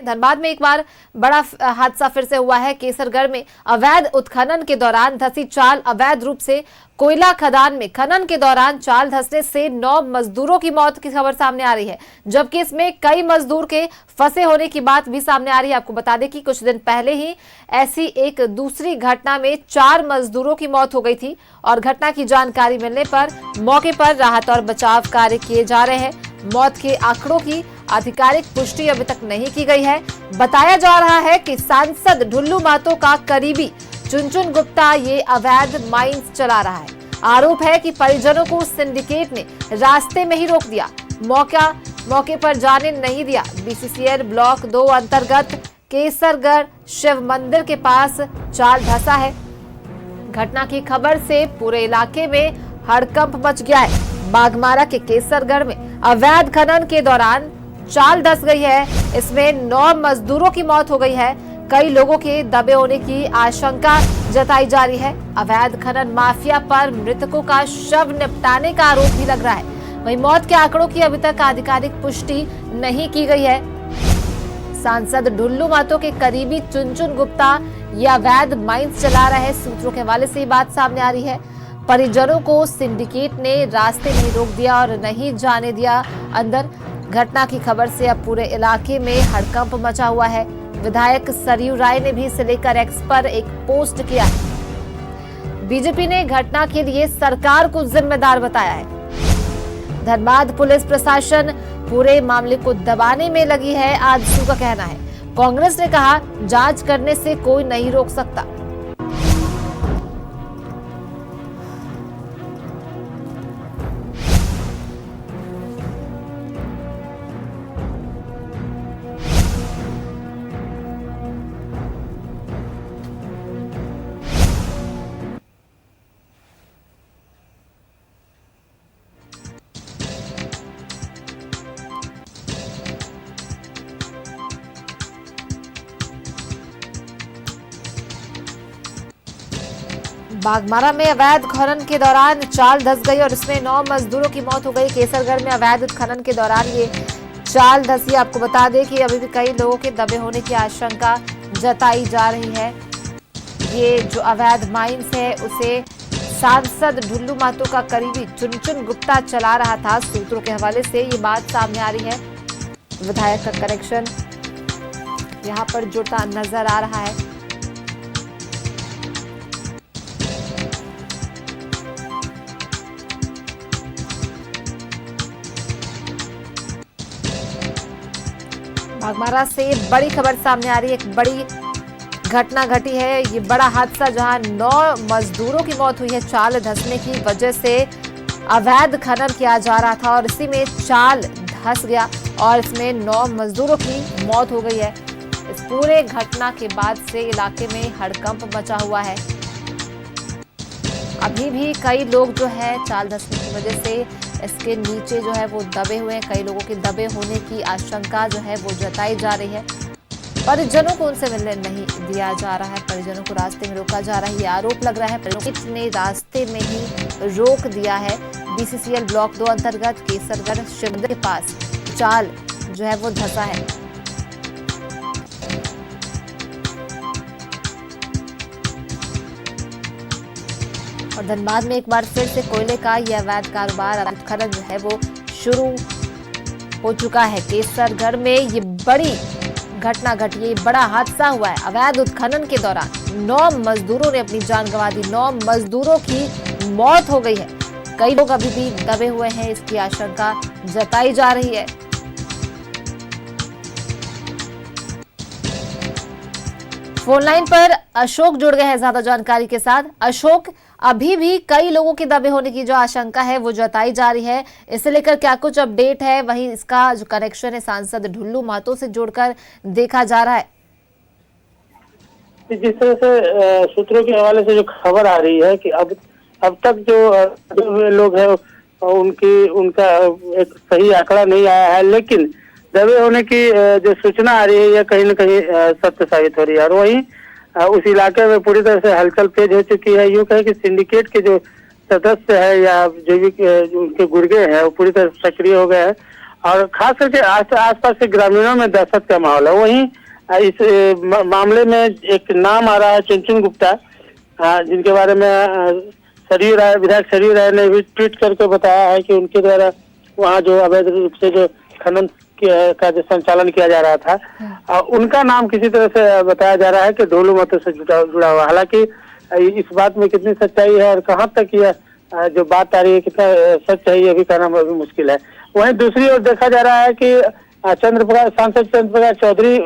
धनबाद में एक बार बड़ा हादसा फिर से हुआ है। केसरगढ़ में अवैध उत्खनन के दौरान धसी चाल। अवैध रूप से कोयला खदान में खनन के दौरान चाल धसने से 9 मजदूरों की मौत की खबर सामने आ रही है, जबकि इसमें कई मजदूर के फंसे होने की बात भी सामने आ रही है। आपको बता दें कि कुछ दिन पहले ही ऐसी एक दूसरी घटना में 4 मजदूरों की मौत हो गई थी और घटना की जानकारी मिलने पर मौके पर राहत और बचाव कार्य किए जा रहे हैं। मौत के आंकड़ों की आधिकारिक पुष्टि अभी तक नहीं की गई है। बताया जा रहा है कि सांसद ढुल्लू महतो का करीबी चुनचुन गुप्ता ये अवैध माइंस चला रहा है। आरोप है कि परिजनों को सिंडिकेट ने रास्ते में ही रोक दिया, मौके पर जाने नहीं दिया। बीसीसीएल ब्लॉक 2 अंतर्गत केसरगढ़ शिव मंदिर के पास चाल धंसा है। घटना की खबर से पूरे इलाके में हड़कंप मच गया है। बाघमारा के केसरगढ़ में अवैध खनन के दौरान चाल धंस गई है। इसमें 9 मजदूरों की मौत हो गई है। कई लोगों के दबे होने की आशंका जताई जा रही है। अवैध खनन माफिया पर मृतकों का शव निपटाने का आरोप भी लग रहा है। वहीं मौत के आंकड़ों की अभी तक आधिकारिक पुष्टि नहीं की गई है। सांसद ढुल्लू महतो के करीबी चुनचुन गुप्ता यह अवैध माइंस चला रहा है। सूत्रों के हवाले से ये बात सामने आ रही है। परिजनों को सिंडिकेट ने रास्ते में रोक दिया और नहीं जाने दिया अंदर। घटना की खबर से अब पूरे इलाके में हड़कंप मचा हुआ है। विधायक सरयू राय ने भी इसे लेकर एक्स पर एक पोस्ट किया है। बीजेपी ने घटना के लिए सरकार को जिम्मेदार बताया है। धनबाद पुलिस प्रशासन पूरे मामले को दबाने में लगी है, आजसू का कहना है। कांग्रेस ने कहा जांच करने से कोई नहीं रोक सकता। बाघमारा में अवैध खनन के दौरान चाल धंस गई और इसमें 9 मजदूरों की मौत हो गई। केसरगढ़ में अवैध खनन के दौरान ये चाल धंसी। आपको बता दें कि अभी भी कई लोगों के दबे होने की आशंका जताई जा रही है। ये जो अवैध माइंस है उसे सांसद ढुल्लू महतो का करीबी चुनचुन गुप्ता चला रहा था। सूत्रों के हवाले से ये बात सामने आ रही है। विधायक का कनेक्शन यहाँ पर जुड़ता नजर आ रहा है। बाघमारा से बड़ी खबर सामने आ रही है। एक बड़ी घटना घटी है। ये बड़ा हादसा जहां 9 मजदूरों की मौत हुई है चाल धंसने की वजह से। अवैध खनन किया जा रहा था और इसी में चाल धंस गया और इसमें 9 मजदूरों की मौत हो गई है। इस पूरे घटना के बाद से इलाके में हड़कंप मचा हुआ है। अभी भी कई लोग जो है चाल धंसने की वजह से इसके नीचे जो है वो दबे हुए हैं। कई लोगों के दबे होने की आशंका जो है वो जताई जा रही है। परिजनों को उनसे मिलने नहीं दिया जा रहा है। परिजनों को रास्ते में रोका जा रहा है। ये आरोप लग रहा है परिजनों ने रास्ते में ही रोक दिया है। बीसीसीएल ब्लॉक 2 अंतर्गत केसरगढ़ शिव मंदिर के पास चाल जो है वो धंसा है। और धनबाद में एक बार फिर से कोयले का यह अवैध कारोबार खनन जो है वो शुरू हो चुका है। केसरगढ़ में ये बड़ी घटना घटी है। बड़ा हादसा हुआ है। अवैध उत्खनन के दौरान 9 मजदूरों ने अपनी जान गंवा दी। 9 मजदूरों की मौत हो गई है। कई लोग अभी भी दबे हुए हैं, इसकी आशंका जताई जा रही है। फोन लाइन पर अशोक जुड़ गए हैं ज्यादा जानकारी के साथ। अशोक, अभी भी कई लोगों के दबे होने की जो आशंका है वो जताई जा रही है, इसे लेकर क्या कुछ अपडेट है? वहीं इसका जो कनेक्शन है सांसद ढुल्लू महतो से जोड़कर देखा जा रहा है। जिस तरह से सूत्रों के हवाले से जो खबर आ रही है कि अब तक जो लोग हैं उनका एक सही आंकड़ा नहीं आया है, लेकिन दबे होने की जो सूचना आ रही है यह कहीं न कहीं सत्य साबित हो रही है। और वहीं उस इलाके में पूरी तरह से हलचल तेज हो चुकी है। यूं कहे कि सिंडिकेट के जो सदस्य है या जो भी उनके गुर्गे हैं वो पूरी तरह से सक्रिय हो गए हैं और खास करके आसपास के ग्रामीणों में दहशत का माहौल है। वहीं इस मामले में एक नाम आ रहा है चुनचुन गुप्ता, जिनके बारे में सरयू राय, विधायक सरयू राय ने भी ट्वीट करके बताया है कि उनके द्वारा वहाँ जो अवैध रूप से जो खनन का जो संचालन किया जा रहा था, उनका नाम किसी तरह से बताया जा रहा है कि ढोलू महतो से जुड़ा हुआ। हालांकि इस बात में कितनी सच्चाई है और कहाँ तक यह जो बात आ रही है कितना सच है, ये भी कहना अभी मुश्किल है। वहीं दूसरी ओर देखा जा रहा है कि सांसद चंद्र प्रकाश चौधरी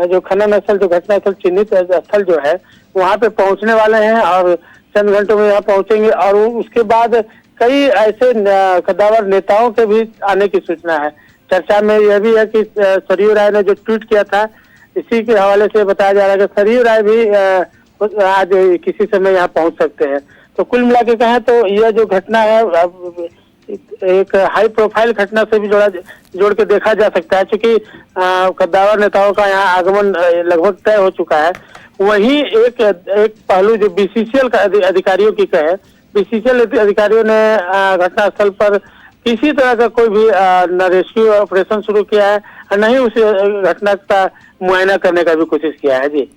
जो खनन स्थल, जो घटना स्थल चिन्हित स्थल जो है, वहाँ पे पहुंचने वाले हैं और चंद घंटों में यहाँ पहुंचेंगे। और उसके बाद कई ऐसे कद्दावर नेताओं के भी आने की सूचना है। चर्चा में यह भी है कि सरयू राय ने जो ट्वीट किया था, इसी के हवाले से बताया जा रहा है कि सरयू राय भी आज किसी समय यहाँ पहुंच सकते हैं। तो कुल मिला के कहें तो यह जो घटना है एक हाई प्रोफाइल घटना से भी जोड़ के देखा जा सकता है, क्योंकि कद्दावर नेताओं का यहाँ आगमन लगभग तय हो चुका है। वहीं एक पहलू जो बीसीसीएल का अधिकारियों की कहे, बीसीसीएल अधिकारियों ने घटना स्थल पर किसी तरह का कोई भी न रेस्क्यू ऑपरेशन शुरू किया है और न ही उस घटना का मुआयना करने का भी कोशिश किया है। जी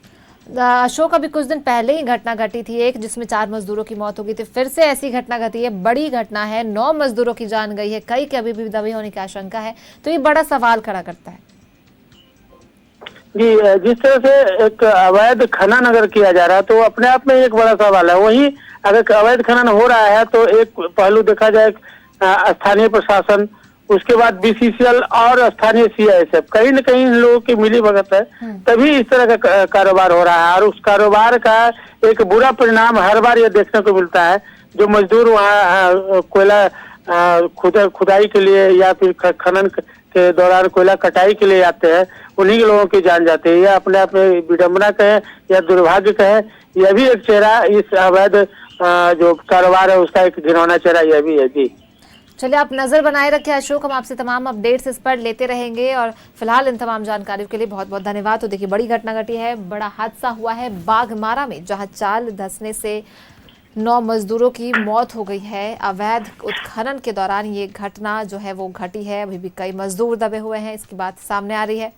अशोक, अभी कुछ दिन पहले ही घटना घटी थी एक, जिसमें 4 मजदूरों की मौत हो गई थी। फिर से ऐसी घटना घटी है, बड़ी घटना है, 9 मजदूरों की जान गई है, कई के अभी भी दबे होने की आशंका है। तो ये बड़ा सवाल खड़ा करता है। जी, जिस तरह से एक अवैध खनन अगर किया जा रहा है तो अपने आप में एक बड़ा सवाल है। वहीं अगर अवैध खनन हो रहा है तो एक पहलू देखा जाए स्थानीय प्रशासन, उसके बाद बीसीसीएल और स्थानीय सीआईएसएफ, कहीं न कहीं इन लोगों की मिली भगत है, तभी इस तरह का कारोबार हो रहा है। और उस कारोबार का एक बुरा परिणाम हर बार ये देखने को मिलता है। जो मजदूर वहाँ कोयला खुदाई के लिए या फिर खनन के दौरान कोयला कटाई के लिए आते हैं, उन्हीं के लोगों की जान जाती है। यह अपने आप में विडम्बना कहे या दुर्भाग्य कहे, यह भी एक चेहरा इस अवैध जो कारोबार है उसका एक घिनौना चेहरा यह भी है। जी चलिए, आप नजर बनाए रखें अशोक, हम आपसे तमाम अपडेट्स इस पर लेते रहेंगे। और फिलहाल इन तमाम जानकारियों के लिए बहुत बहुत धन्यवाद। तो देखिए, बड़ी घटना घटी है, बड़ा हादसा हुआ है बाघमारा में, जहां चाल धंसने से 9 मजदूरों की मौत हो गई है। अवैध उत्खनन के दौरान ये घटना जो है वो घटी है। अभी भी कई मजदूर दबे हुए हैं, इसकी बात सामने आ रही है।